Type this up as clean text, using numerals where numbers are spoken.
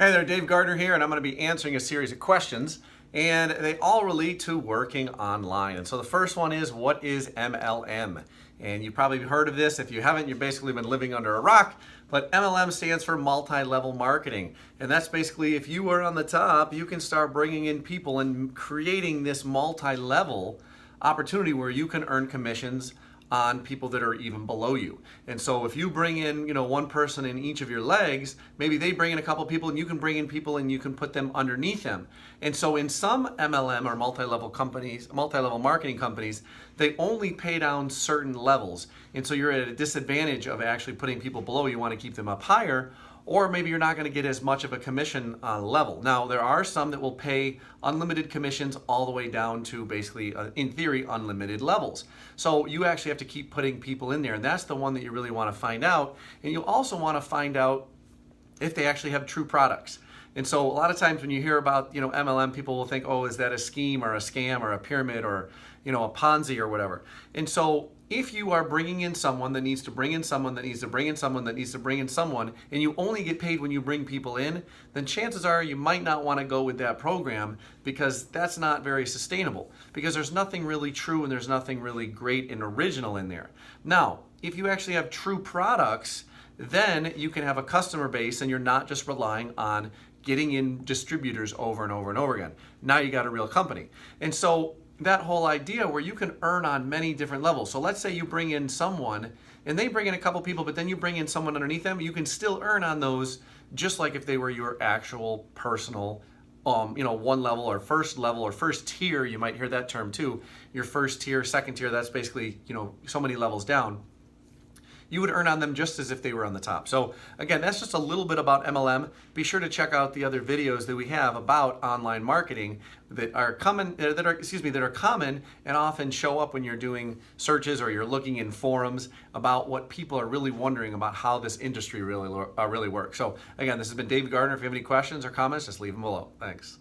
Hey there, Dave Gardner here, and I'm going to be answering a series of questions, and they all relate to working online. And so the first one is, what is MLM? And you've probably heard of this. If you haven't, you've basically been living under a rock. But MLM stands for multi-level marketing. And that's basically, if you are on the top, you can start bringing in people and creating this multi-level opportunity where you can earn commissions on people that are even below you. And so if you bring in, one person in each of your legs, maybe they bring in a couple people and you can bring in people and you can put them underneath them. And so in some MLM or multi-level companies, multi-level marketing companies, they only pay down certain levels. And so you're at a disadvantage of actually putting people below. You want to keep them up higher, or maybe you're not going to get as much of a commission level. Now, there are some that will pay unlimited commissions all the way down to basically, in theory, unlimited levels. So you actually have to keep putting people in there, and that's the one that you really want to find out. And you also want to find out if they actually have true products. And so a lot of times when you hear about MLM, people will think, oh, is that a scheme or a scam or a pyramid or a Ponzi or whatever. And so if you are bringing in someone that needs to bring in someone that needs to bring in someone that needs to bring in someone, and you only get paid when you bring people in, then chances are you might not want to go with that program, because that's not very sustainable, because there's nothing really true and there's nothing really great and original in there. Now, if you actually have true products, then you can have a customer base and you're not just relying on getting in distributors over and over and over again. Now you got a real company. And so that whole idea where you can earn on many different levels. So let's say you bring in someone and they bring in a couple people, but then you bring in someone underneath them, you can still earn on those just like if they were your actual personal one level or first tier. You might hear that term too. Your first tier, second tier, that's basically, so many levels down. You would earn on them just as if they were on the top. So again, that's just a little bit about MLM. Be sure to check out the other videos that we have about online marketing that are common and often show up when you're doing searches or you're looking in forums about what people are really wondering about how this industry really works. So again, this has been Dave Gardner. If you have any questions or comments, just leave them below. Thanks.